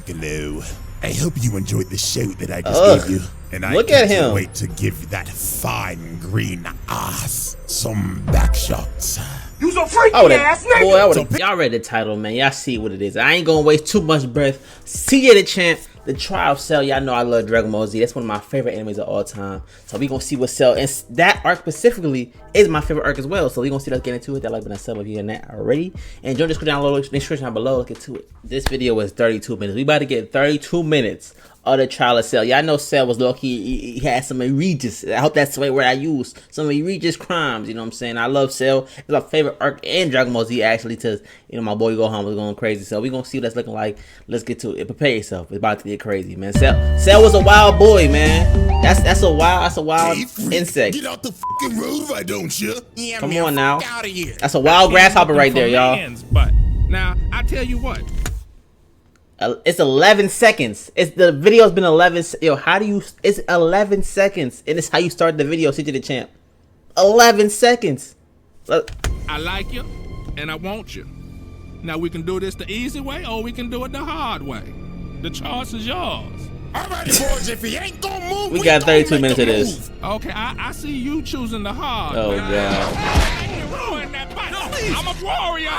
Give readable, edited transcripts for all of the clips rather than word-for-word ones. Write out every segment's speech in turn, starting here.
Piccolo. I hope you enjoyed the show that I just gave you. And I can't wait to give that fine green ass some back shots. You some freaky ass nigga! Boy, y'all read the title, man. Y'all see what it is. I ain't gonna waste too much breath. See ya, Dachamp. The Trial of Cell. Y'all know I love Dragon Ball Z. That's one of my favorite animes of all time. So we gonna see what Cell, and that arc specifically is my favorite arc as well. So we gonna see us get into it. That like been a sub if you're in that already. And join the description down below. Let's get to it. This video was 32 minutes. We about to get 32 minutes of the Trial of Cell. Y'all know Cell was low-key, he had some egregious, I hope that's the right word I use, some egregious crimes, you know what I'm saying? I love Cell. It's my favorite arc in Dragon Ball Z, actually, because, you know, my boy Gohan was going crazy. So we gonna see what that's looking like. Let's get to it. Prepare yourself. It's about to get crazy, man. Cell was a wild boy, man. That's a wild insect. Get out the fucking road, why don't you? Yeah, come on now. Out of here. That's a wild grasshopper right there, y'all. But now I tell you what. It's 11 seconds. The video's been 11. Yo, how do you? It's 11 seconds, and it's how you start the video. See to Dachamp. 11 seconds. I like you, and I want you. Now we can do this the easy way, or we can do it the hard way. The choice is yours. All right, boys. If he ain't gonna move, we got 32 minutes of this. Okay, I see you choosing the hard. Oh god. I'm a warrior.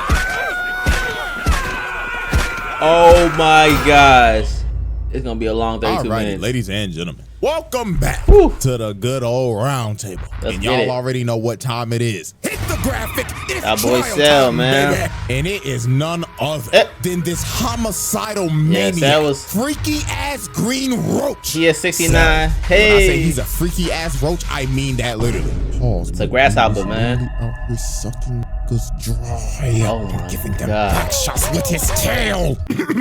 Oh my gosh. It's gonna be a long 32 minutes. Ladies and gentlemen, welcome back to the good old round table. And y'all already know what time it is. Hit the graphic. It's boy Cell, man. Baby. And it is none other than this homicidal maniac, freaky ass green roach. He is 69. So, hey. when I say he's a freaky ass roach, I mean that literally. Pause. It's a grasshopper, man. Out here sucking niggas dry and giving them back shots with his tail.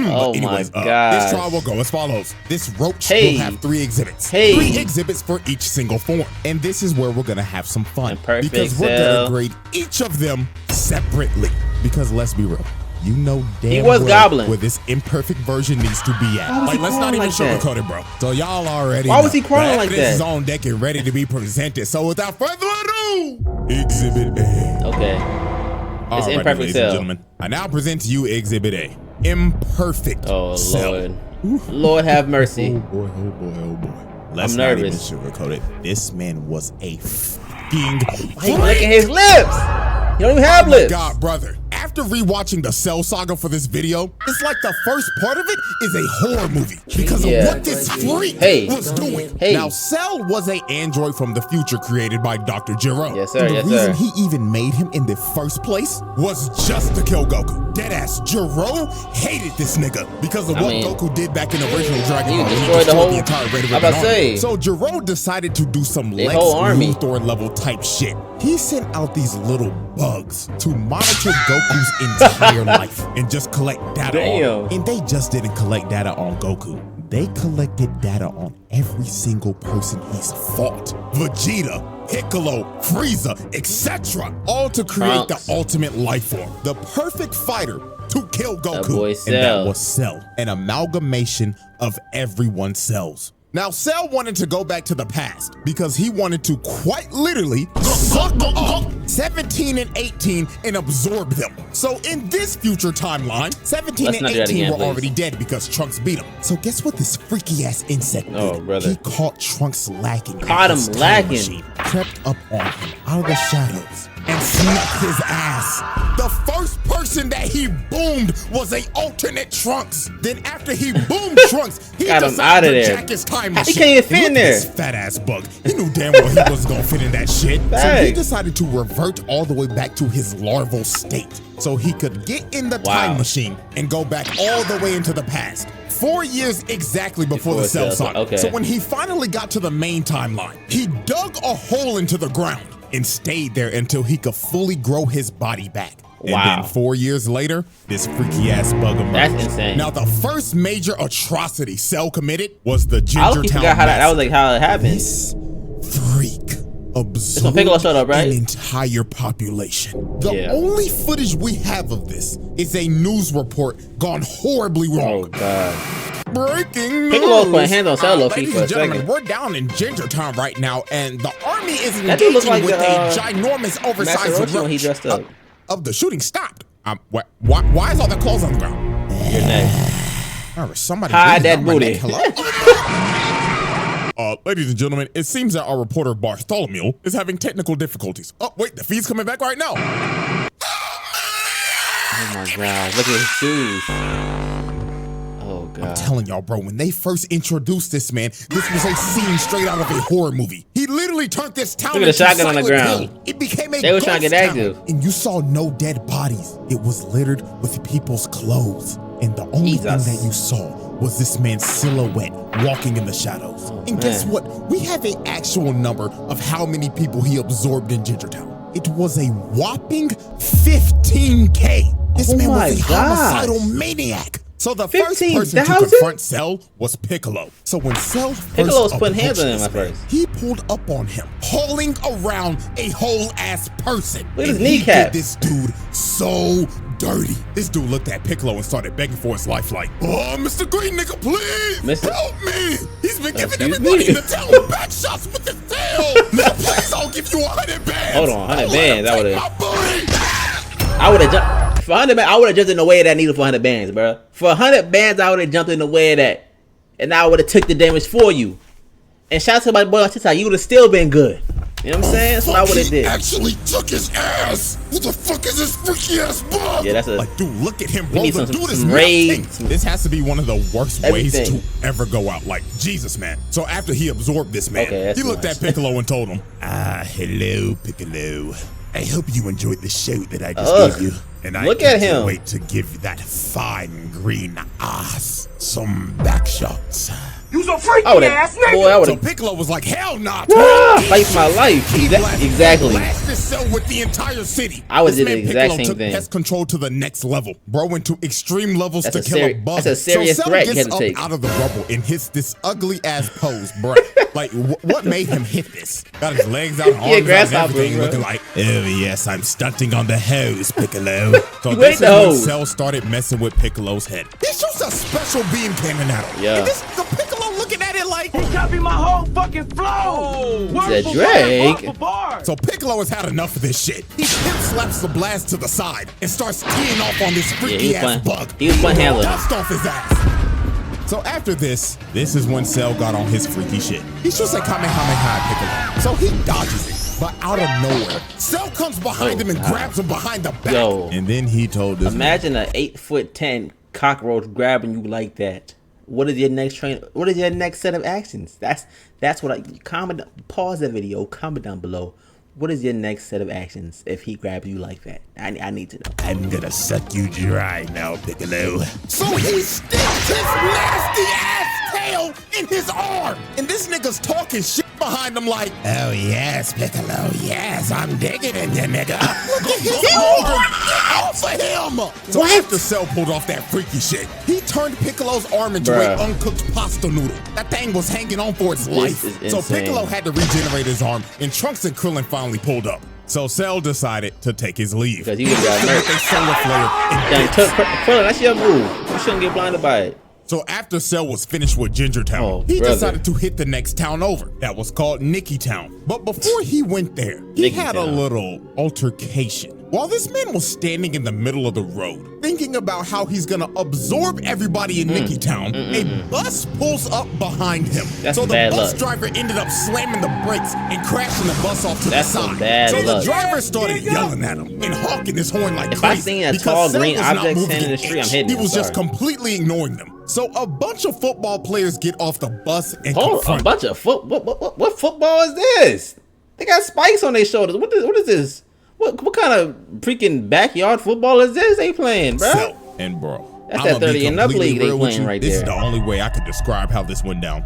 Oh my god. This trial will go as follows. This roach will have 3 exhibits. 3 exhibits for each single form. And this is where we're gonna have some fun. Because we're gonna grade each of them separately. Because let's be real. You know damn well where this imperfect version needs to be at. Like, let's not even sugarcoat it, bro. So y'all already Why was he crawling like that? This is on deck and ready to be presented. So without further ado, Exhibit A. Okay. It's imperfect ladies and gentlemen. I now present to you Exhibit A. Imperfect Cell. Lord. Lord have mercy. Oh boy, oh boy, oh boy. Let's not even sugarcoat it. This man was a fucking He's licking his lips. He don't even have lips. Oh my god, brother. After rewatching the Cell saga for this video, it's like the first part of it is a horror movie because of what this freak was doing. Now, Cell was an android from the future created by Dr. Gero. Yes, sir. And the reason he even made him in the first place was just to kill Goku. Deadass, Gero hated this nigga because of what Goku did back in the original Dragon Ball. He destroyed the entire Red Ribbon Army. So Gero decided to do some Lex Luthor level type shit. He sent out these little bugs to monitor Goku's entire life and just collect data on him. And they just didn't collect data on Goku. They collected data on every single person he's fought. Vegeta, Piccolo, Frieza, etc. All to create the ultimate life form. The perfect fighter to kill Goku. And that was Cell. An amalgamation of everyone's cells. Now, Cell wanted to go back to the past because he wanted to quite literally suck up 17 and 18 and absorb them. So in this future timeline, 17 and 18 were already dead because Trunks beat him. So guess what this freaky ass insect did? He caught Trunks lacking. Crept up on him out of the shadows and snapped his ass. The first person that he boomed was a alternate Trunks. Then after he boomed Trunks, he got him out of there. Jack his time machine. He can't even fit in there. This fat ass bug. He knew damn well he wasn't gonna fit in that shit. So he decided to revert all the way back to his larval state so he could get in the time machine and go back all the way into the past. 4 years exactly before the Cell saga. So when he finally got to the main timeline, he dug a hole into the ground and stayed there until he could fully grow his body back. And then 4 years later, this freaky ass bug emerged. That's insane. Now, the first major atrocity Cell committed was the Ginger Town that was like how it happened. This freak absorbed an entire population. The only footage we have of this is a news report gone horribly wrong. Oh god. Breaking news. Piccolo's putting hands on Cell ladies and gentlemen, we're down in Ginger Town right now, and the army is engaging with a ginormous, oversized when he dressed up. Of the shooting stopped. Why is all the clothes on the ground? Your neck. Somebody hide that booty. Hello? Ladies and gentlemen, it seems that our reporter Bartholomew is having technical difficulties. Oh, wait, the feed's coming back right now. Oh my God, look at his shoes. Oh God. I'm telling y'all, bro, when they first introduced this man, this was a scene straight out of a horror movie. He literally turned this town into Silent Hill. Look at the shotgun on the ground. Hill. It became a They were trying to get active. And you saw no dead bodies. It was littered with people's clothes. And the only thing that you saw was this man's silhouette walking in the shadows. And guess what? We have an actual number of how many people he absorbed in Gingertown. It was a whopping 15K. This man was a homicidal maniac. So the first person to confront Cell was Piccolo. So when Cell Piccolo was putting hands on him at first, he pulled up on him, hauling around a whole ass person. Look at his kneecap. This dude so dirty. This dude looked at Piccolo and started begging for his life like, "Oh, Mr. Green nigga, please help me. He's been giving everybody in the town back shots with his tail. Nigga, please, I'll give you 100 bands. Hold on, 100 bands. I would have jumped. For 100 bands, I would have jumped in the way of that needle for 100 bands, bro. For 100 bands, I would have jumped in the way of that. And I would have took the damage for you. And shout out to my boy on TikTok, you would have still been good. You know what I'm saying? That's what I would have did. Actually took his ass. Who the fuck is this freaky ass bug? Yeah, that's a. Like, dude, look at him, bro. We need some raid. This has to be one of the worst ways to ever go out. Like, Jesus, man. So after he absorbed this man, he looked at Piccolo and told him, hello, Piccolo. I hope you enjoyed the show that I just gave you. And I can't wait to give that fine green ass some back shots. You's a freaky ass nigga. Boy, so Piccolo was like, hell nah. Fight my life. Exactly. Blasted Cell with the entire city. I would do the exact Piccolo same thing. Pest control to the next level. Bro went to extreme levels to kill a bug. That's a serious threat Cell you gets have to take. out of the rubble and hits this ugly ass pose, bro. Like, what made him hit this? Got his legs out, arms out, and everything, looking like, oh yes, I'm stunting on the hose, Piccolo. So this is when Cell started messing with Piccolo's head. He shoots a special beam cannon at him. Yeah. And the Piccolo looking at it like, he copied my whole fucking flow. Word Drake. So Piccolo has had enough of this shit. He hip slaps the blast to the side and starts teeing off on this freaky ass bug. He was playing handler. Dust off his ass. So after this is when Cell got on his freaky shit. He shoots a Kamehameha Piccolo. So he dodges it. But out of nowhere, Cell comes behind him and grabs him behind the back. And then he told this imagine an 8'10" cockroach grabbing you like that. What is your next What is your next set of actions? That's what I comment. Pause the video. Comment down below. What is your next set of actions if he grabs you like that? I need to know. I'm gonna suck you dry now, Piccolo. So he sticks his nasty ass tail in his arm, and this nigga's talking shit behind him like, oh yes, Piccolo, yes, I'm digging in you, nigga. Look at his arm. Get off of him. So after Cell pulled off that freaky shit, he turned Piccolo's arm into an uncooked pasta noodle. That thing was hanging on for its life. So Piccolo had to regenerate his arm, and Trunks and Krillin finally pulled up. So Cell decided to take his leave. Because he would have got hurt. Krillin, that's your move. You shouldn't get blinded by it. So after Cell was finished with Gingertown, he decided to hit the next town over. That was called Nicky Town. But before he went there, he had a little altercation. While this man was standing in the middle of the road, thinking about how he's gonna absorb everybody in Nicky Town, a bus pulls up behind him. So the bus driver ended up slamming the brakes and crashing the bus off to the side. So the driver started yelling at him and honking his horn like crazy. If I seen a tall green object standing in the street, I'm hitting him. He was just completely ignoring them. So a bunch of football players get off the bus and confront. A bunch of what football is this? They got spikes on their shoulders. What is this? What kind of freaking backyard football is this they playing, bro? And bro, that's that 30 and up league they playing right there. This is the only way I could describe how this went down.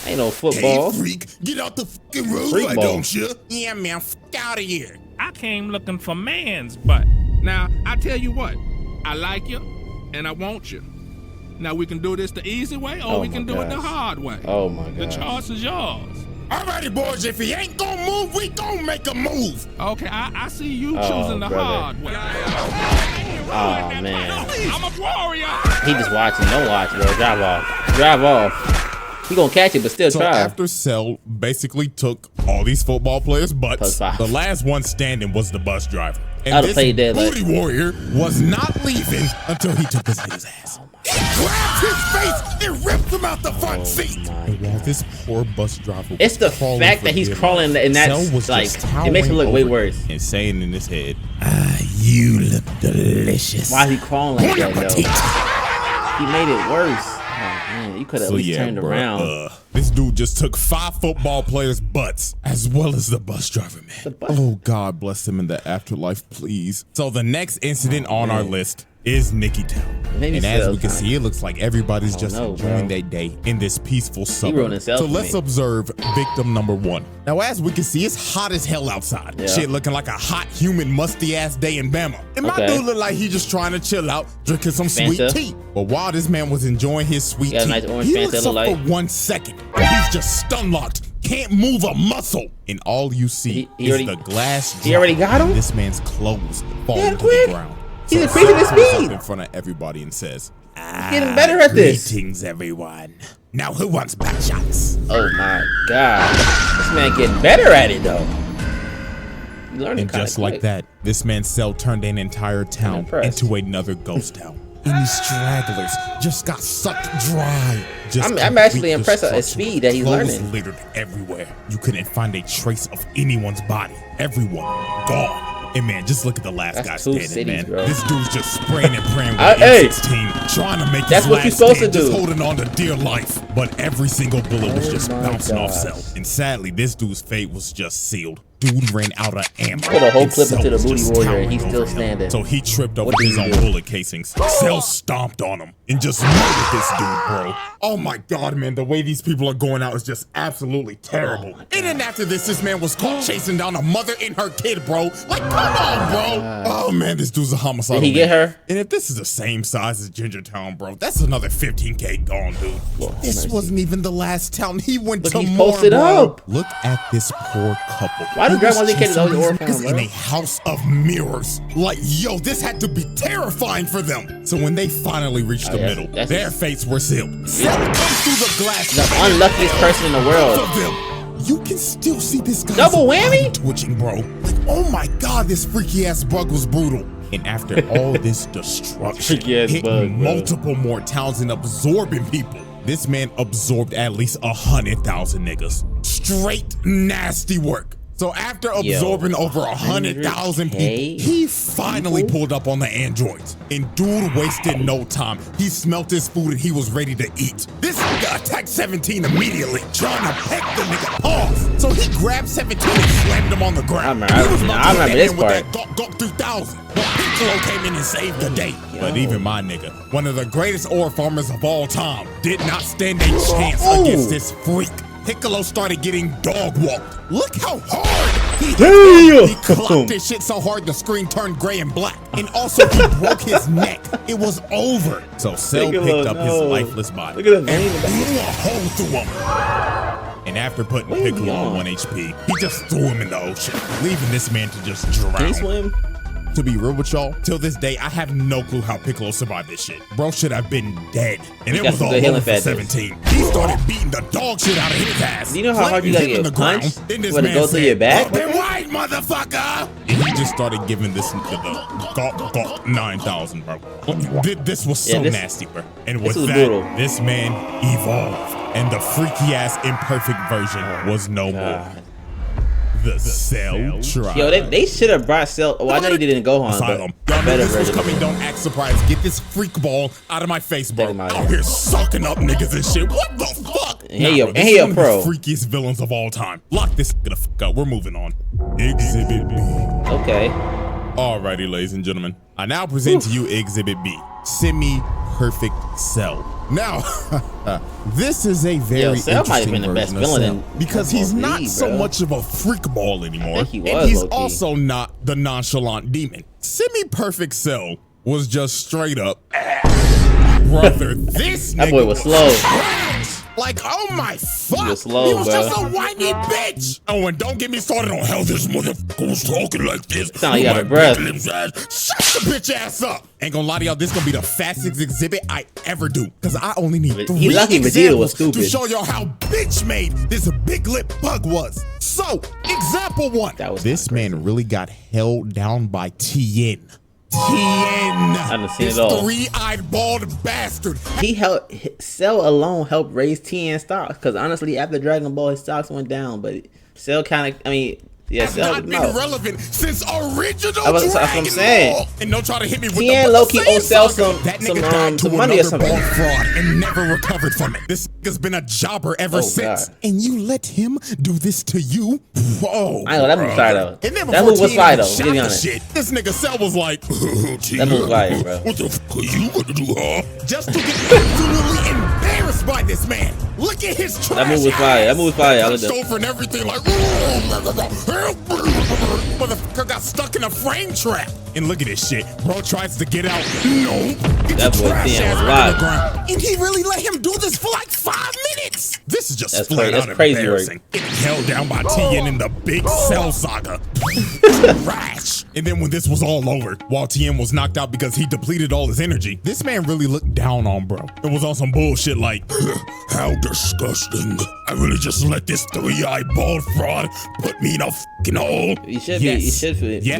Ain't no football. Hey, freak, get out the fucking road, why don't you? Yeah, man, fuck out of here. I came looking for man's butt. Now, I tell you what, I like you, and I want you. Now, we can do this the easy way, or we can do it the hard way. Oh, my God. The choice is yours. Alrighty, boys, if he ain't gonna move, we gonna make a move. Okay, I see you choosing the hard way. Oh, man. I'm a warrior. He just watching. Don't watch, bro. Drive off. Drive off. He gonna catch it, but still try. So after Cell basically took all these football players' butts, the last one standing was the bus driver. And this booty warrior was not leaving until he took this nigga's ass. He grabs his face and rips him out the front seat. And while this poor bus driver, it's the fact that he's crawling and that's like it makes it look way worse. And saying in his head, "You look delicious." Why is he crawling like that though? He made it worse. Oh man, you could have at least turned around. This dude just took 5 football players' butts, as well as the bus driver, man. Oh, God bless him in the afterlife, please. So the next incident on our list is Nicky Town. And as we can see, it looks like everybody's just enjoying their day in this peaceful suburb. So let's observe victim number 1. Now, as we can see, it's hot as hell outside. Yeah. Shit looking like a hot, humid, musty-ass day in Bama. And my dude looked like he just trying to chill out, drinking some sweet tea. But while this man was enjoying his sweet tea, nice he looks up for 1 second. He's just stun-locked. Can't move a muscle. And all you see is the glass drop. He already got him? This man's clothes falling to the ground. He's increasing his speed in front of everybody and says, getting better at this. Greetings, everyone. Now, who wants back shots? Oh my God, this man getting better at it though. And just like that, this man's cell turned an entire town into another ghost town. And these stragglers just got sucked dry. I'm actually impressed at his speed that he's learning. Littered everywhere. You couldn't find a trace of anyone's body. Everyone gone. And man, just look at the last guy standing, man. Bro. This dude's just spraying and praying with his team, trying to make his last stand, just holding on to dear life. But every single bullet was just bouncing off cell. And sadly, this dude's fate was just sealed. Dude ran out of ammo. Put a whole clip into the booty warrior and he's still standing. So he tripped over his own bullet casings. Cell stomped on him and just murdered this dude, bro. Oh my God, man. The way these people are going out is just absolutely terrible. And then after this man was caught chasing down a mother and her kid, bro. Like, come on, bro. Oh man, this dude's a homicide. Did he get her? And if this is the same size as Gingertown, bro, that's another 15K gone, dude. This wasn't even the last town. He went to more, bro. Look at this poor couple. Why do grandma think it's always orphan, in a house of mirrors? Like, yo, this had to be terrifying for them. So when they finally reached the middle, their fates were sealed. Cell comes through the glass. The unluckiest person in the world. You can still see this guy's double whammy twitching, bro. Like, oh my God, this freaky ass bug was brutal. And after all this destruction, hitting multiple more towns and absorbing people, this man absorbed at least 100,000 niggas. Straight nasty work. So after absorbing over 100,000 people, he finally pulled up on the androids. And dude wasted no time. He smelt his food and he was ready to eat. This nigga attacked 17 immediately, trying to peck the nigga paws. So he grabbed 17 and slammed him on the ground. I remember this part. With that Gok 3000. But Piccolo came in and saved the day. But even my nigga, one of the greatest ore farmers of all time, did not stand a chance against this freak. Piccolo started getting dog walked. Look how hard he clocked this shit so hard the screen turned gray and black. And also he broke his neck. It was over. So Cell picked up his lifeless body and blew a hole through him. And after putting Piccolo on 1 HP, he just threw him in the ocean, leaving this man to just drown. Can he swim? To be real with y'all, till this day, I have no clue how Piccolo survived this shit. Bro should have been dead. And it was all over for 17. He started beating the dog shit out of his ass. Do you know how hard you gotta get punched? When it goes through your back? Open wide, motherfucker! And he just started giving this nigga the Gok 9000, bro. This was so nasty, bro. And with that, this man evolved. And the freaky ass imperfect version was no more. The Cell Trial. Yo, they should have brought Cell. Well, I know he didn't go on. Asylum. Y'all know this was coming. Don't act surprised. Get this freak ball out of my face, bro. Out here sucking up niggas and shit. What the fuck? Hey, yo, hey, yo, pro. The freakiest villains of all time. Lock this the fuck up. We're moving on. Exhibit B. Okay. Alrighty, ladies and gentlemen. I now present to you Exhibit B. Semi-perfect Cell. Now, this is a very interesting version of Cell because he's not so much of a freak ball anymore, and he's also not the nonchalant demon. Semi-perfect Cell was just straight up, brother. This that boy was slow. Like, oh my fuck, he was slow, he was just a whiny bitch. Oh, and don't get me started on how this motherfucker was talking like this. Sound like you out of breath. Shut the bitch ass up. Ain't gonna lie to y'all, this gonna be the fastest exhibit I ever do. Cause I only need 3 examples to show y'all how bitch made this big lip bug was. So, example 1. This man really got held down by Tien. Tien. I done seen this it all. three-eyed bald bastard. He helped Cell alone helped raise Tien stocks because honestly, after Dragon Ball, his stocks went down. But Cell kind of, I mean, yeah, Cell not been relevant since original that's what I'm saying. Ball. And don't try to hit me with Tien the low-key owes Cell some money or something. Ball fraud and never recovered from it. This nigga's been a jobber ever since. God. And you let him do this to you? Whoa. I know that move fire though. And then That move was Tien fire though. shot To be the honest, shit, this nigga Cell was like, that move was fire, bro. what the fuck are you gonna do, huh? Just to get absolutely embarrassed by this man. Look at his trash. That move was fire. That move was fire. I looked over and everything like, motherfucker got stuck in a frame trap. And look at this shit. Bro tries to get out. No. That boy Tien was live. And he really let him do this for like 5 minutes. This is just flat out crazy embarrassing. work. Getting held down by Tien in the big Cell saga. Trash. And then when this was all over, while Tien was knocked out because he depleted all his energy, this man really looked down on bro. It was on some bullshit like, how disgusting. I really just let this three-eyed bald fraud put me in a fucking hole. You should be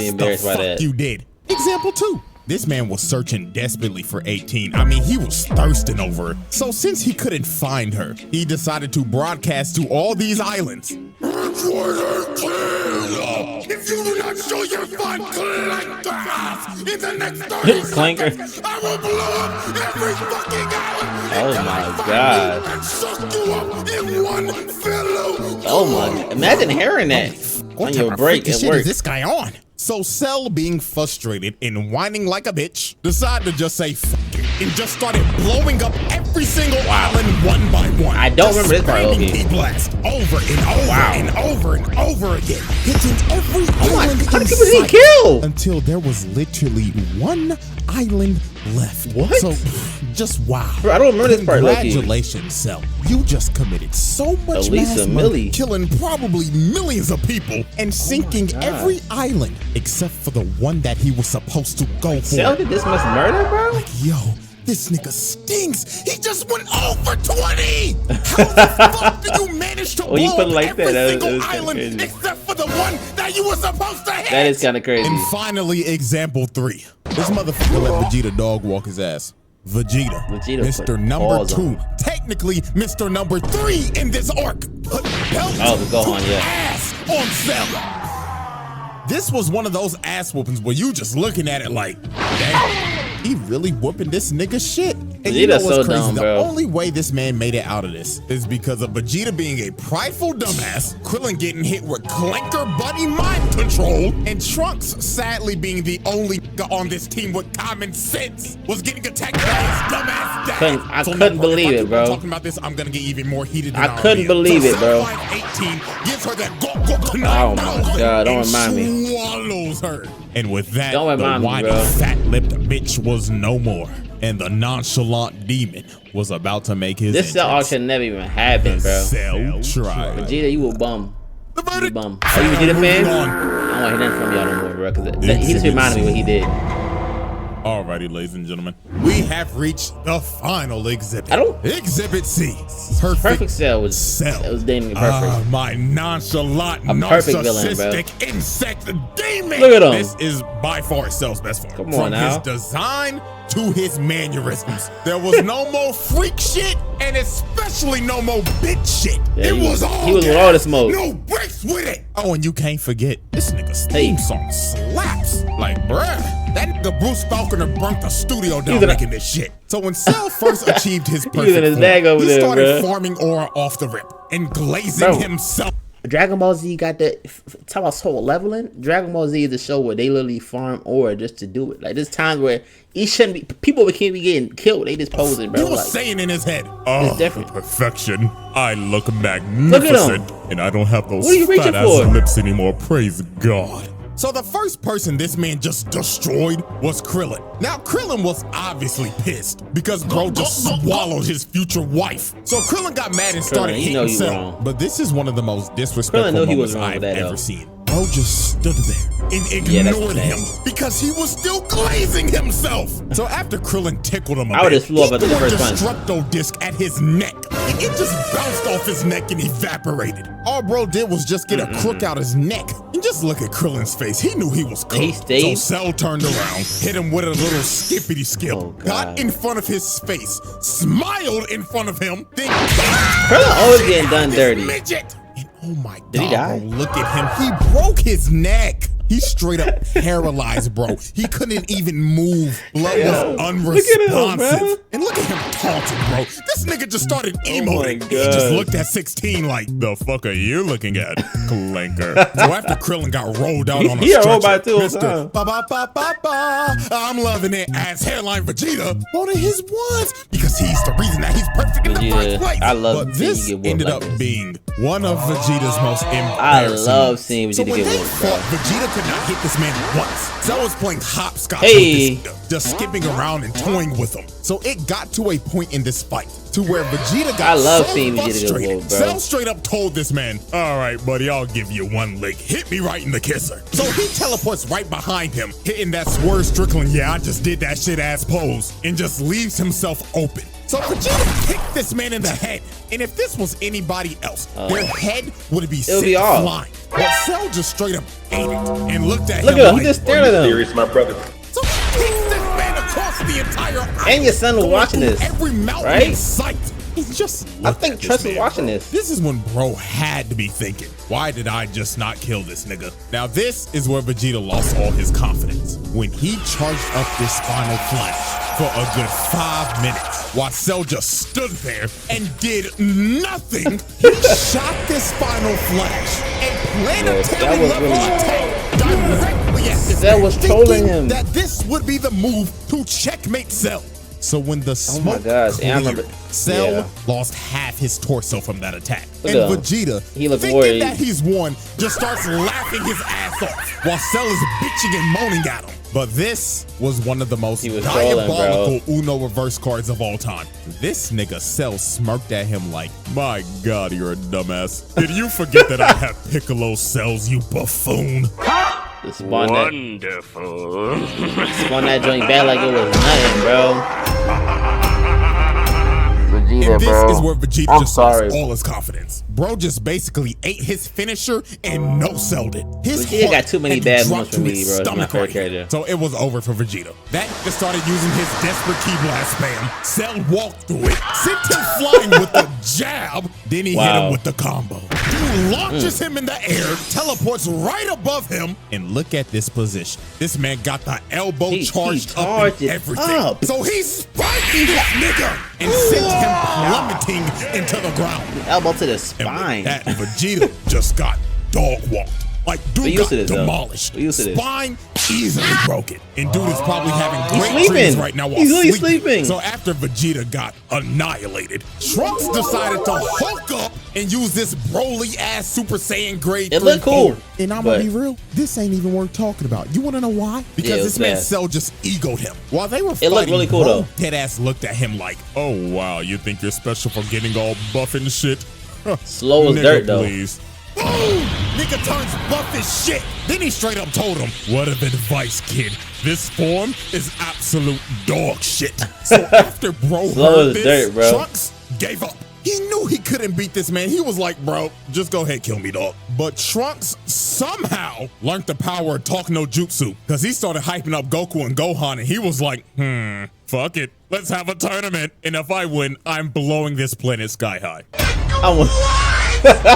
embarrassed by that. You did. Example 2. This man was searching desperately for 18. I mean, he was thirsting over her. So since he couldn't find her, he decided to broadcast to all these islands. If you do not show your fun clankers in the next 30 seconds, I will blow up every fucking island. Oh my god. And suck you up in one fellow. Oh my, imagine hearing that on your break at shit work. Is this guy on? So Cell, being frustrated and whining like a bitch, decided to just say f it and just started blowing up every single island one by one. I don't remember this part. Okay. Key blast over and over and over and over again, hitting every island How many in people did he sight kill? until there was literally one island left. What? So just wow. Bro, I don't remember this part. Congratulations, Cell. You just committed so much mass murder, killing probably millions of people and sinking every island except for the one that he was supposed to go for. Cell did this much murder, bro? Like, yo, this nigga stinks. He just went over 20. How the fuck did you manage to blow up like every that, single island except for the one that you were supposed to hit? That is kind of crazy. And finally, example 3. This motherfucker let Vegeta dog walk his ass. Vegeta Mr. Number 2, technically Mr. Number 3 in this arc. Put belt ass on Cell. This was one of those ass whoopings where you just looking at it like, damn, he really whooping this nigga shit. And you know what's crazy? The only way this man made it out of this is because of Vegeta being a prideful dumbass, Krillin getting hit with clanker buddy mind control, and Trunks sadly being the only nigga on this team with common sense was getting attacked by his dumbass dad. I couldn't believe it, bro. Talking about this, I'm gonna get even more heated. I couldn't believe it, bro. 18 gives her that oh my god, don't remind me. Swallows her. And with that, the whiny, fat-lipped bitch was no more. And the nonchalant demon was about to make his This Cell auction never even happened, bro. Cell tried. Vegeta, you a bum. The verdict. Are you a Vegeta fan? I don't want to hear nothing from y'all no more, bro. Because he just reminded me what he did. Alrighty, ladies and gentlemen, we have reached the final exhibit. Exhibit C. Perfect Cell was damn perfect. My nonchalant, narcissistic insect demon. Look at him. This is by far Cell's best form. Come on now. His design to his mannerisms, there was no more freak shit, and especially no more bitch shit. Yeah, it was all he was with all the smoke. No breaks with it. Oh, and you can't forget this nigga's theme song slaps. Like, bruh, that nigga Bruce Falconer burnt the studio down making this shit. So when Cell first achieved his perfect form, he started farming aura off the rip and glazing himself. Dragon Ball Z got the talk about soul leveling. Dragon Ball Z is a show where they literally farm aura just to do it. Like there's times where he shouldn't be. People can't be getting killed. They just posing, bro. He was saying in his head, it's different. Perfection. I look magnificent, and I don't have those fat ass lips anymore. Praise God. So the first person this man just destroyed was Krillin. Now Krillin was obviously pissed because bro just swallowed his future wife. So Krillin got mad and started hitting Cell. But this is one of the most disrespectful moments I've ever seen. Bro just stood there and ignored him because he was still glazing himself. So after Krillin tickled him a bit, he threw a destructo disc at his neck. and it just bounced off his neck and evaporated. All bro did was just get a crook out his neck. And just look at Krillin's face. He knew he was cooked. So Cell turned around, hit him with a little skippity skip, got in front of his face, smiled in front of him, then Krillin always getting done dirty. Midget. And oh my God, did he die? Bro, look at him. He broke his neck. He's straight up paralyzed, bro. He couldn't even move. Blood was unresponsive. And look at him taunting, bro. This nigga just started emoting. He just looked at 16 like, the fuck are you looking at, clanker? So after Krillin got rolled out on a stretcher, Mr. Ba-ba-ba-ba-ba, I'm loving it as Hairline Vegeta wanted his ones because he's the reason that he's perfect in the first place. I love but this ended up being one of Vegeta's most embarrassing. I love seeing Vegeta get whooped. Vegeta could not hit this man once. Cell was playing hopscotch with this, just skipping around and toying with him. So it got to a point in this fight to where Vegeta got so frustrated. Cell straight up told this man, all right, buddy, I'll give you one lick. Hit me right in the kisser. So he teleports right behind him, hitting that Swerve Strickland, yeah, I just did that shit ass pose, and just leaves himself open. So Vegeta kicked this man in the head, and if this was anybody else, their head would be sent flying. But Cell just straight up ate it and looked at him like, he just stared at him. Serious, my brother. So he kicks this man across the entire island. And your son was watching this, every mountain right? in sight. He's just I think Trust was watching this. This is when bro had to be thinking, why did I just not kill this nigga? Now this is where Vegeta lost all his confidence. When he charged up this final flash for a good 5 minutes, while Cell just stood there and did nothing, he shot this final flash and planetary level attack directly at this Cell was trolling him. That this would be the move to checkmate Cell. So when the smoke cleared, Cell lost half his torso from that attack. And Vegeta, thinking that he's won, just starts laughing his ass off while Cell is bitching and moaning at him. But this was one of the most diabolical Uno reverse cards of all time. This nigga Cell smirked at him like, my God, you're a dumbass. Did you forget that I have Piccolo cells, you buffoon? Wonderful. Spun that joint back like it was nothing, bro. Vegeta, and this is where Vegeta just lost all his confidence. Bro just basically ate his finisher and no-selled it. His Vegeta got too many bad moves for me, bro. So it was over for Vegeta. That nigga started using his desperate key blast spam. Cell walked through it, sent him flying with the jab, then he hit him with the combo. He launches him in the air, teleports right above him, and look at this position. This man got the elbow charged up and everything. So he spiked this nigga and sent him plummeting into the ground. Elbow to the spine. That Vegeta just got dog walked. Like dude got demolished. Spine easily broken. And dude is probably having great dreams right now while he's sleeping. So after Vegeta got annihilated, Trunks decided to hulk up and use this Broly ass Super Saiyan grade. It looked cool. And I'm gonna be real, this ain't even worth talking about. You wanna know why? Because this man Cell just egoed him. While they were fighting, it looked really cool though. Deadass looked at him like, oh wow, you think you're special for getting all buff and shit? Slow as dirt though. Please. Boom! Nigga turns buff as shit. Then he straight up told him, word of advice, kid. This form is absolute dog shit. So after bro heard this, Trunks gave up. He knew he couldn't beat this man. He was like, bro, just go ahead, kill me, dog. But Trunks somehow learned the power of talk no jutsu because he started hyping up Goku and Gohan and he was like, fuck it. Let's have a tournament. And if I win, I'm blowing this planet sky high.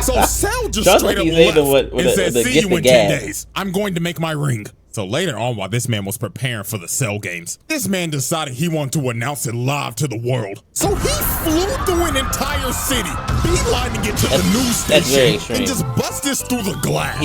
So Cell just straight up left and said, see you in 10 days. I'm going to make my ring. So later on, while this man was preparing for the Cell games, this man decided he wanted to announce it live to the world. So he flew through an entire city, beelining it to the news station, and just busted through the glass.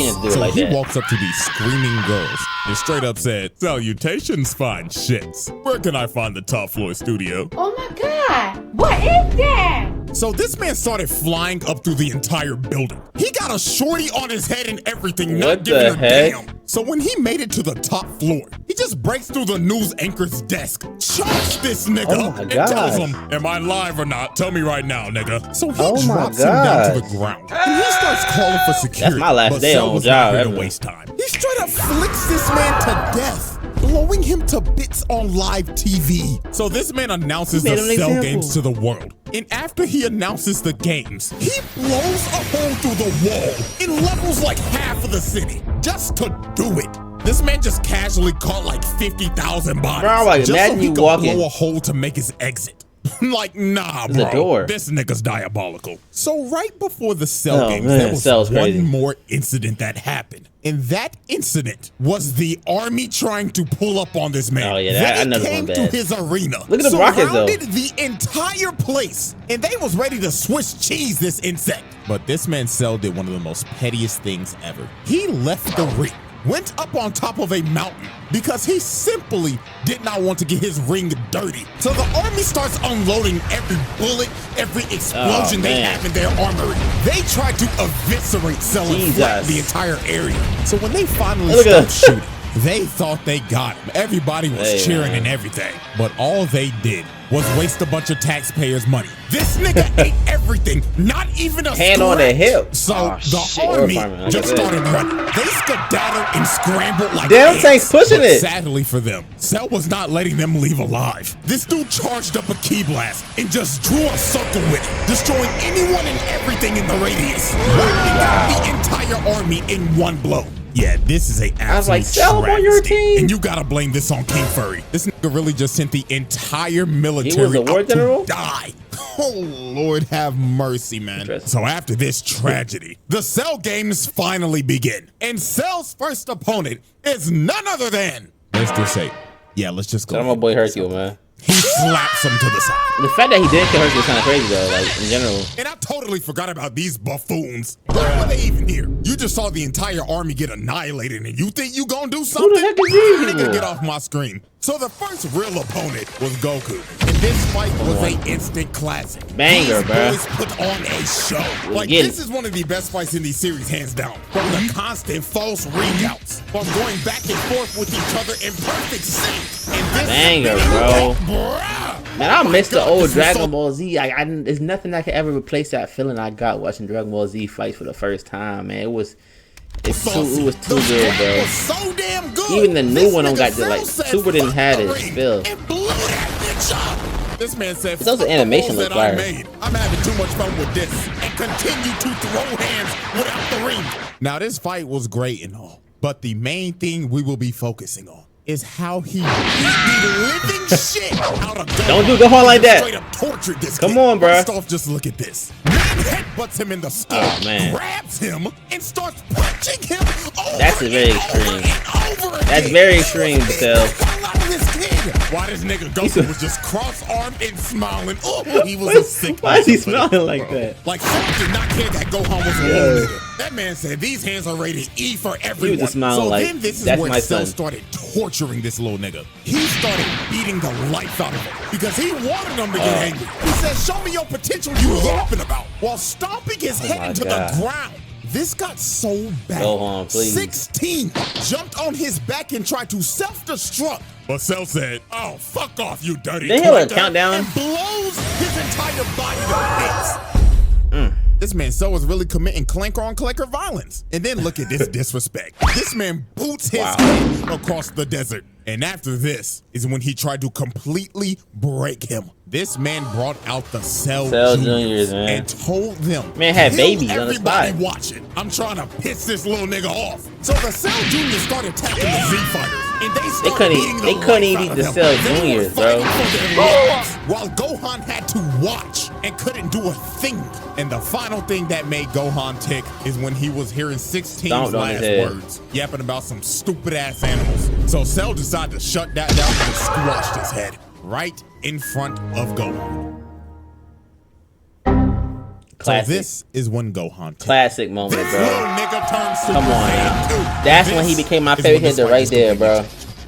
He walks up to these screaming girls and straight up said, salutations, fine shits. Where can I find the top floor studio? Oh my God, what is that? So this man started flying up through the entire building. He got a shorty on his head and everything, not giving a damn. So when he made it to the top floor, he just breaks through the news anchor's desk, chokes this nigga, and tells him, am I live or not? Tell me right now, nigga. So he drops him down to the ground. And he starts calling for security. That's my last day on job. To waste time. He straight up flicks this man to death, blowing him to spits on live TV. So this man announces the Cell games to the world. And after he announces the games, he blows a hole through the wall and levels like half of the city just to do it. This man just casually caught like 50,000 bodies. Bro, like, just so he could blow in. a hole to make his exit. Like, nah, bro. Door. This nigga's diabolical. So right before the Cell games, there was one more incident that happened. And that incident was the army trying to pull up on this man. Oh, yeah, I know came to his arena. Look at the rockets, though. Surrounded the entire place. And they was ready to Swiss cheese this insect. But this man Cell did one of the most pettiest things ever. He left the ring, went up on top of a mountain because he simply did not want to get his ring dirty. So the army starts unloading every bullet, every explosion they have in their armory. They tried to eviscerate Cell and flatten the entire area. So when they finally stopped shooting, they thought they got him. Everybody was cheering and everything. But all they did was waste a bunch of taxpayers' money. This nigga ate everything, not even a hand on the hip. So the army just started running. They skedaddled and scrambled like Dachamp's pushing it. Sadly for them, Cell was not letting them leave alive. This dude charged up a key blast and just drew a circle with it, destroying anyone and everything in the radius, wiping out the entire army in one blow. Yeah, this is a absolute Cell on your team, and you gotta blame this on King Furry. This nigga really just sent the entire military out to die. Oh Lord, have mercy, man. So after this tragedy, the Cell games finally begin, and Cell's first opponent is none other than, let's just say, let's just go. My boy Hercule, man. He slaps him to the side. The fact that he did kill Hercule is kind of crazy, though, like, in general. And I totally forgot about these buffoons. Why were they even here? You just saw the entire army get annihilated, and you think you gonna do something? Who the heck is he? Nigga, get off my screen. So the first real opponent was Goku. And this fight was an instant classic. Banger, bro. These boys put on a show. Like, this is one of the best fights in these series, hands down. From the constant false ring-outs, from going back and forth with each other in perfect sync. And this banger, bro. Man, I miss the old Dragon Ball Z. There's nothing that could ever replace that feeling I got watching Dragon Ball Z fights for the first time, man. It was too good, bro. So damn good. Even the new one don't got the, like, Super didn't have it still. This man said, those animation look fire. I'm having too much fun with this and continue to throw hands without the ring. Now this fight was great and all, but the main thing we will be focusing on is how he beat the living shit out of Gohan. Don't do Gohan like that. Straight up tortured this Come on, bro. First off, just look at this. Man headbutts him in the skull, grabs him, and starts punching him over. That's very extreme. That's very extreme, Cell. Why this nigga Goku was just cross-armed and smiling. Oh, he was a sick. Why is he smiling like that? Like, Cell did not care that Gohan was a little nigga. That man said these hands are rated E for everyone. He was just smiling like, then this is that's where my Cell son. started torturing this little nigga. He started beating the life out of him because he wanted him to get angry. He said, show me your potential you yapping about, while stomping his head into the ground. This got so bad. Gohan, please. 16 jumped on his back and tried to self-destruct. But Cell said, oh, fuck off, you dirty They hit a countdown. and blows his entire body to bits. This man Cell was really committing clanker on clanker violence. And then look at this disrespect. This man boots his head across the desert. And after this is when he tried to completely break him. This man brought out the Cell Juniors, man, and told them, man had babies on the spot. Everybody watching, I'm trying to piss this little nigga off. So the Cell Juniors started attacking the Z fighters, and they couldn't eat the Cell Juniors, bro. While Gohan had to watch and couldn't do a thing. And the final thing that made Gohan tick is when he was hearing 16's last words, yapping about some stupid ass animals. So Cell decided to shut that down and squashed his head right in front of Gohan. Classic. So this is when Gohan classic moment, bro. Come on now. That's when he became my favorite hitter right there, bro.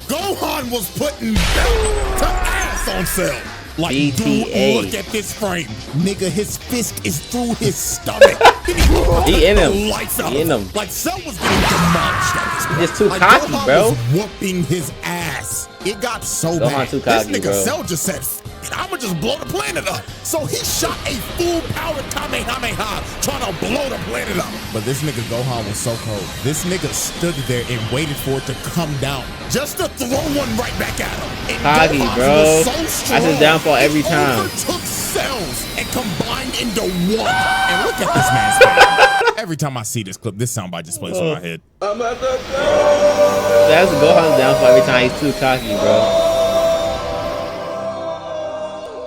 Gohan was putting belt to ass on Cell. Like, dude, look at this frame. Nigga, his fist is through his stomach. He in him. He in him. Like, Cell was getting demolished at this point. He's too cocky, bro. Was whooping his ass. It got so Gohan bad. Too cocky, this nigga bro. Cell just said, it. I'ma just blow the planet up. So he shot a full-powered Kamehameha trying to blow the planet up. But this nigga Gohan was so cold. This nigga stood there and waited for it to come down just to throw one right back at him. And Kagi, bro. so That's his downfall every time. Overtook cells and combined into one. And look at this man's face. Every time I see this clip, this soundbite just plays in my head. That's Gohan's downfall every time he's too cocky, bro.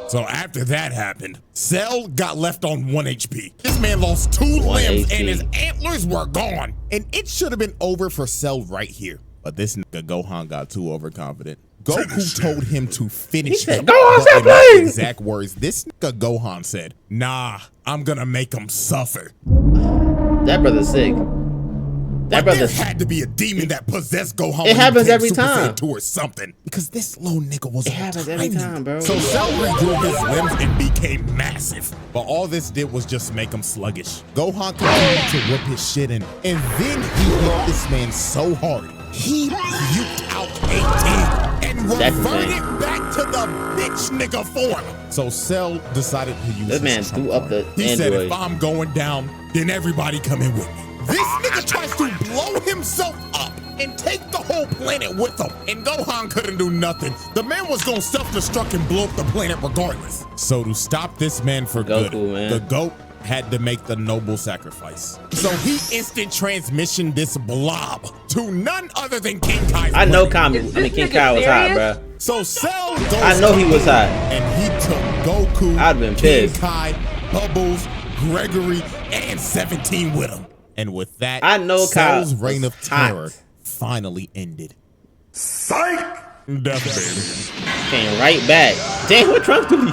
So after that happened, Cell got left on 1 HP. This man lost 2 limbs HP. and his antlers were gone. And it should have been over for Cell right here. But this nigga Gohan got too overconfident. Goku told him to finish him. Gohan, stop playing! Exact words, this nigga Gohan said, nah, I'm gonna make him suffer. That brother's sick. That There brother's had to be a demon that possessed Gohan. It happens every time. Or something. Because this little nigga was It happens every time, bro. So Cell regrew his limbs and became massive. But all this did was just make him sluggish. Gohan continued to whip his shit in. And then he hit this man so hard, he puked out 18 and reverted back to the bitch nigga form. So Cell decided to use this man threw up the He Android. said, if I'm going down, then everybody come in with me. This nigga tries to blow himself up and take the whole planet with him. And Gohan couldn't do nothing. The man was gonna self-destruct and blow up the planet regardless. So to stop this man for good, the GOAT had to make the noble sacrifice. So he instant transmissioned this blob to none other than King Kai's I know King Kai was hot, bro. So Cell goes I know he was hot. and he took Goku, I'd been King pissed. Kai, Bubbles, Gregory, and 17 with him. And with that, I know Cell's Kai reign of was terror hot. finally ended. Psych! Death baby. Came right back. Damn, what Trunks do?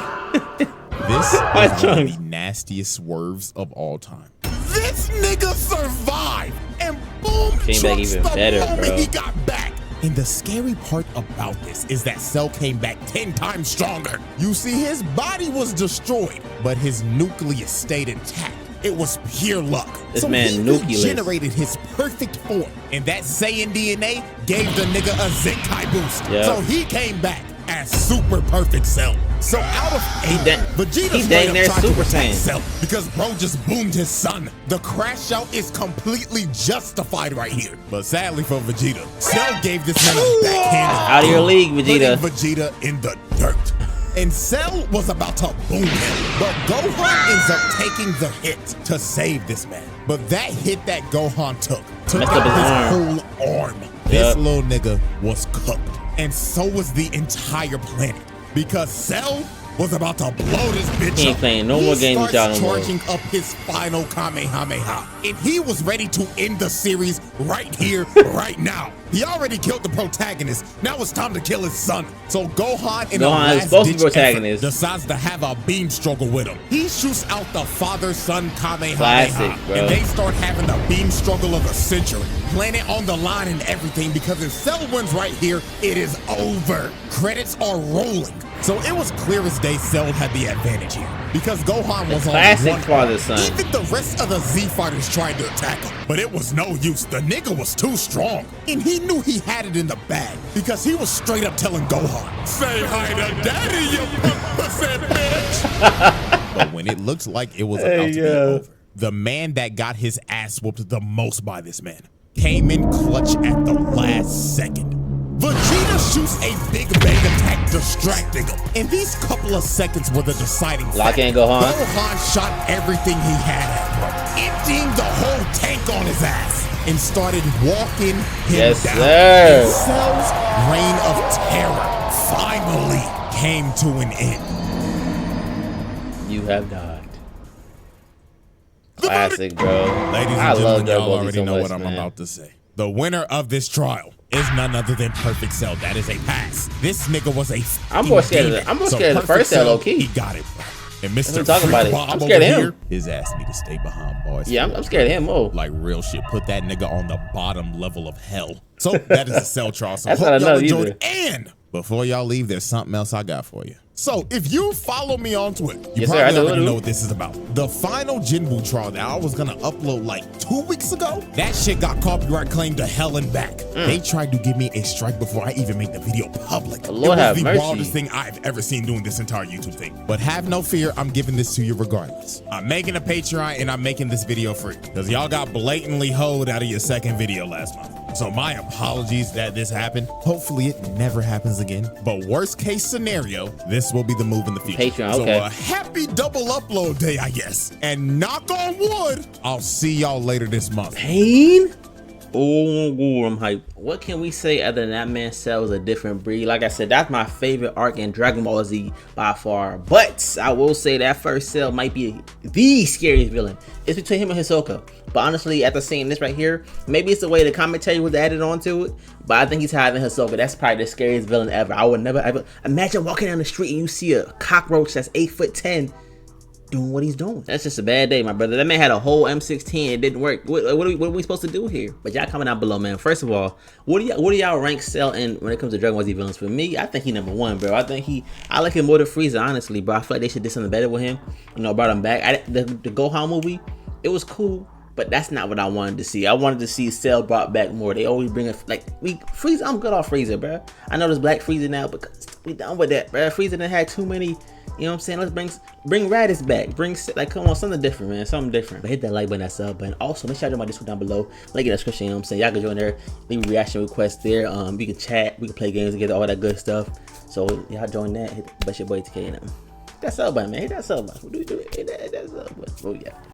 This is one of the nastiest swerves of all time. This nigga survived, and boom, Came back even better, bro. He got back. And the scary part about this is that Cell came back 10 times stronger. You see, his body was destroyed, but his nucleus stayed intact. It was pure luck. This man nucleus generated his perfect form, and that Saiyan DNA gave the nigga a Zenkai boost. Yep. So he came back as super perfect Cell. So out of 8, Vegeta straight up tried to attack Cell because bro just boomed his son. The crash out is completely justified right here. But sadly for Vegeta, Cell gave this man a backhand. Out of your league, Vegeta. Putting Vegeta in the dirt. And Cell was about to boom him, but Gohan ends up taking the hit to save this man. But that hit that Gohan took Messed out up his whole arm. This little nigga was cooked, and so was the entire planet, because Cell was about to blow this bitch He ain't up. playing no more games with y'all no more. Charging up his final Kamehameha, and he was ready to end the series right here, right now. He already killed the protagonist. Now it's time to kill his son. So Gohan, in a last-ditch effort, decides to have a beam struggle with him. He shoots out the father-son Kamehameha, and they start having the beam struggle of the century. Planet on the line and everything, because if Cell wins right here, it is over. Credits are rolling. So it was clear as day Cell had the advantage here, because Gohan was on one father-son. Even the rest of the Z fighters tried to attack him, but it was no use. The nigga was too strong, and he knew he had it in the bag, because he was straight up telling Gohan, "Say hi to daddy, you pussy bitch." But when it looked like it was about to be over, the man that got his ass whooped the most by this man came in clutch at the last second. Vegeta shoots a big bang attack, distracting him. And these couple of seconds were the deciding Lock in, Gohan. Gohan shot everything he had at him, emptying the whole tank on his ass, and started walking him down. And Cell's reign of terror finally came to an end. You have died. Classic, bro. Ladies and I gentlemen, love y'all already so know much, what I'm man. about to say. The winner of this trial is none other than Perfect Cell. That is a pass. This nigga was a I'm more scared of the, I'm more scared of the first Cell, low key. He got it, bro. And Mr. Talking about Freak it. Bob I'm scared of over him. here, his ass need to stay behind bars. Yeah, I'm scared of him more. Like real shit. Put that nigga on the bottom level of hell. So that is a Cell trial. So That's hope not y'all enough enjoyed. either. And before y'all leave, there's something else I got for you. So if you follow me on Twitter, you yes, probably sir, already know what this is about. The final Jinbu trial that I was gonna upload like 2 weeks ago, that shit got copyright claimed to hell and back. They tried to give me a strike before I even made the video public. Lord have mercy. It was the wildest thing I've ever seen doing this entire YouTube thing. But have no fear, I'm giving this to you regardless. I'm making a Patreon and I'm making this video free because y'all got blatantly hoed out of your second video last month. So my apologies that this happened. Hopefully it never happens again. But worst case scenario, this will be the move in the future. Patreon, okay. So a happy double upload day, I guess. And knock on wood, I'll see y'all later this month. Pain? Oh, I'm hyped. What can we say other than that man Cell is a different breed? Like I said, that's my favorite arc in Dragon Ball Z by far. But I will say that first Cell might be the scariest villain. It's between him and Hisoka. But honestly, after seeing this right here, maybe it's the way the commentary was added onto it. But I think he's higher than Hisoka. That's probably the scariest villain ever. I would never ever imagine walking down the street and you see a cockroach that's 8'10" doing what he's doing. That's just a bad day, my brother. That man had a whole M16. It didn't work. What are we supposed to do here? But y'all comment down below, man. First of all, what do y'all rank Cell in when it comes to Dragon Ball Z villains? For me, I think he #1, bro. I like him more than Frieza, honestly, bro. I feel like they should do something better with him. You know, brought him back. The Gohan movie, it was cool, but that's not what I wanted to see. I wanted to see Cell brought back more. They always bring it like Frieza. I'm good off Frieza, bro. I know there's Black Frieza now, but we done with that, bro. Frieza done had too many. You know what I'm saying? Let's bring Raditz back. Come on, something different, man. Something different. But hit that like button, that sub button. Also, make sure you join my Discord down below. Link in the description. You know what I'm saying? Y'all can join there. Leave a reaction request there. We can chat. We can play games together. All that good stuff. So y'all join that. Hit your boy TK and that sub button, man. Hit that sub button. Hit that sub button. Oh yeah.